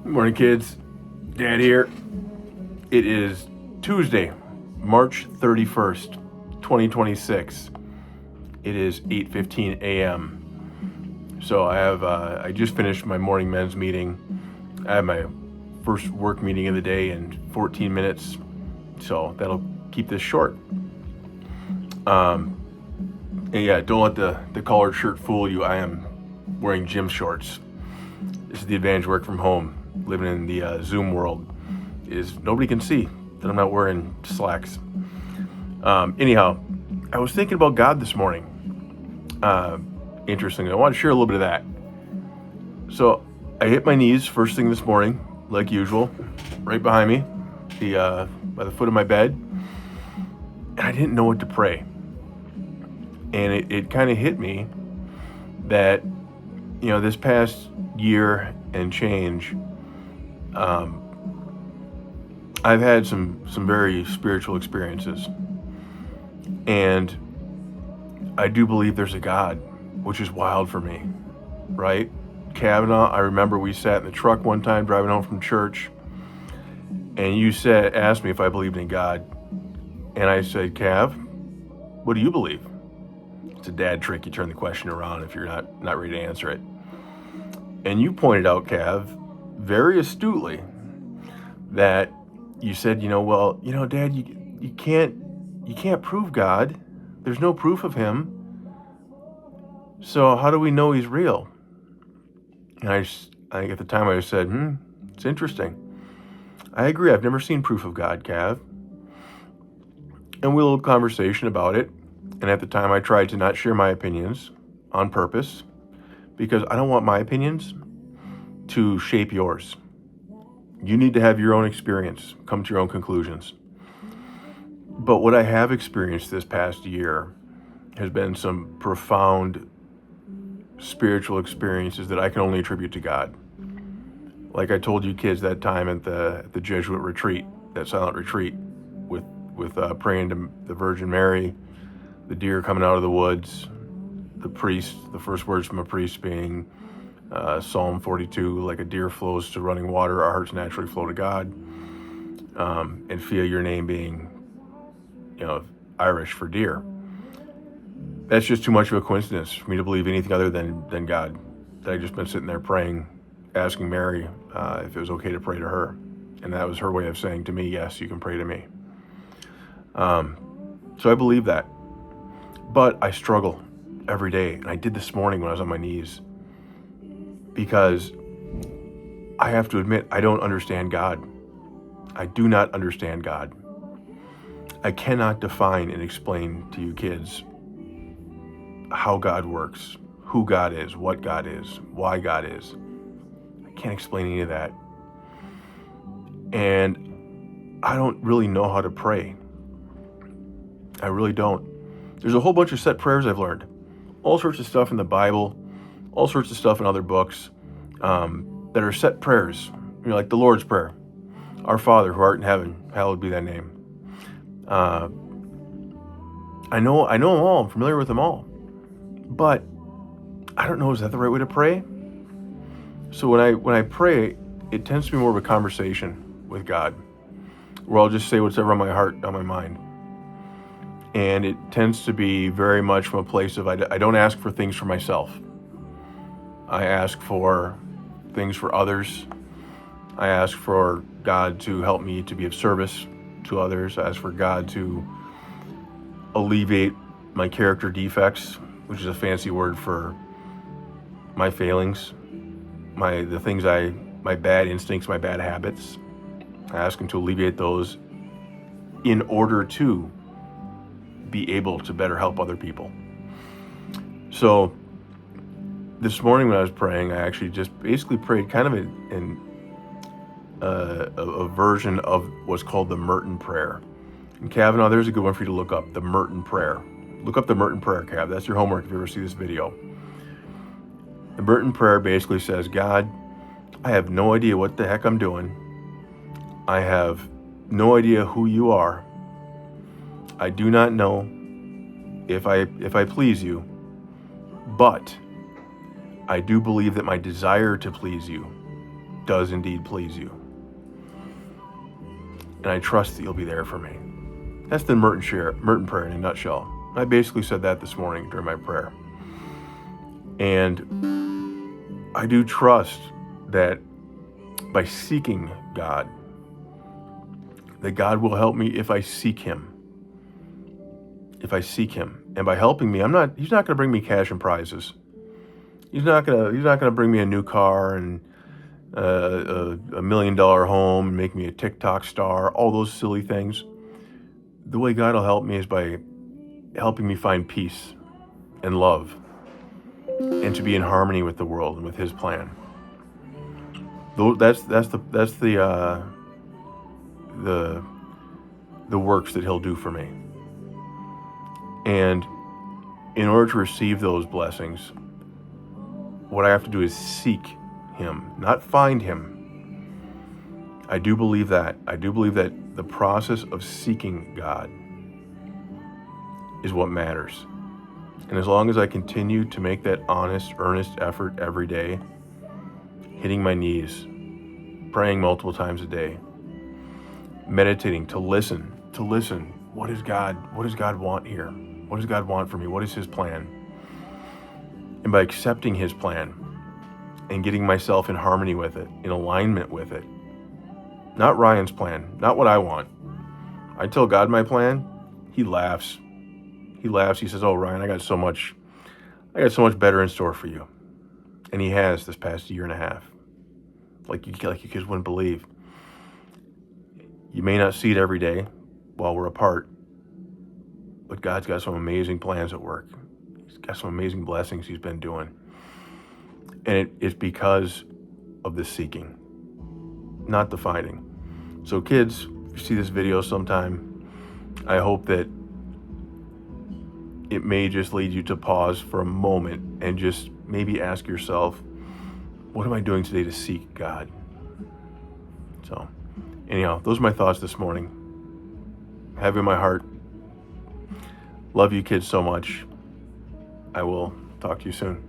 Good morning, kids. Dad here. It is Tuesday, March 31st, 2026. It is 8:15 a.m. So I just finished my morning men's meeting. I have my first work meeting of the day in 14 minutes. So that'll keep this short. And yeah, don't let the collared shirt fool you. I am wearing gym shorts. This is the advantage of work from home. Living in the Zoom world is nobody can see that I'm not wearing slacks. Anyhow, I was thinking about God this morning. Interestingly, I want to share a little bit of that. So I hit my knees first thing this morning, like usual, right behind me, by the foot of my bed, and I didn't know what to pray. And it kind of hit me that, this past year and change, I've had some very spiritual experiences, and I do believe there's a God, which is wild for me, right? Kavanaugh, I remember we sat in the truck one time driving home from church, and you asked me if I believed in God, and I said, Cav, what do you believe? It's a dad trick. You turn the question around if you're not ready to answer it. And you pointed out, Cav, very astutely, that you said, Dad, you can't prove God. There's no proof of him. So how do we know he's real? And I think at the time I said, it's interesting. I agree. I've never seen proof of God, Cav. And we had a little conversation about it. And at the time I tried to not share my opinions on purpose because I don't want my opinions to shape yours. You need to have your own experience, come to your own conclusions. But what I have experienced this past year has been some profound spiritual experiences that I can only attribute to God. Like I told you kids that time at the Jesuit retreat, that silent retreat, with praying to the Virgin Mary, the deer coming out of the woods, the priest, the first words from a priest being Psalm 42, like a deer flows to running water, our hearts naturally flow to God. And Fia, your name being, Irish for deer. That's just too much of a coincidence for me to believe anything other than God. That I'd just been sitting there praying, asking Mary if it was okay to pray to her. And that was her way of saying to me, yes, you can pray to me. So I believe that. But I struggle every day. And I did this morning when I was on my knees. Because I have to admit, I don't understand God. I do not understand God. I cannot define and explain to you kids how God works, who God is, what God is, why God is. I can't explain any of that. And I don't really know how to pray. I really don't. There's a whole bunch of set prayers I've learned. All sorts of stuff in the Bible, all sorts of stuff in other books that are set prayers, like the Lord's Prayer. Our Father, who art in heaven, hallowed be thy name. I know them all. I'm familiar with them all. But I don't know, is that the right way to pray? So when I pray, it tends to be more of a conversation with God, where I'll just say what's ever on my heart, on my mind. And it tends to be very much from a place of I don't ask for things for myself. I ask for things for others. I ask for God to help me to be of service to others. I ask for God to alleviate my character defects, which is a fancy word for my failings, my bad instincts, my bad habits. I ask him to alleviate those in order to be able to better help other people. So this morning when I was praying, I actually just basically prayed kind of in a version of what's called the Merton Prayer. And Kavanaugh, there's a good one for you to look up, the Merton Prayer. Look up the Merton Prayer, Cav. That's your homework if you ever see this video. The Merton Prayer basically says, God, I have no idea what the heck I'm doing. I have no idea who you are. I do not know if I please you, but I do believe that my desire to please you does indeed please you. And I trust that you'll be there for me. That's the Merton prayer in a nutshell. I basically said that this morning during my prayer. And I do trust that by seeking God, that God will help me if I seek Him. If I seek Him. And by helping me, He's not going to bring me cash and prizes. He's not going to bring me a new car and a $1 million home and make me a TikTok star, all those silly things. The way God will help me is by helping me find peace and love and to be in harmony with the world and with His plan. That's the works that He'll do for me. And in order to receive those blessings, what I have to do is seek Him, not find Him. I do believe that. I do believe that the process of seeking God is what matters. And as long as I continue to make that honest, earnest effort every day, hitting my knees, praying multiple times a day, meditating, to listen, what does God want here? What does God want for me? What is His plan? And by accepting His plan and getting myself in harmony with it, in alignment with it, not Ryan's plan, not what I want. I tell God my plan, He laughs. He laughs. He says, "Oh, Ryan, I got so much better in store for you." And He has this past year and a half. Like you kids wouldn't believe. You may not see it every day while we're apart, but God's got some amazing plans at work. He's got some amazing blessings He's been doing. And it's because of the seeking, not the finding. So kids, if you see this video sometime, I hope that it may just lead you to pause for a moment and just maybe ask yourself, what am I doing today to seek God? So anyhow, those are my thoughts this morning. Heavy in my heart. Love you kids so much. I will talk to you soon.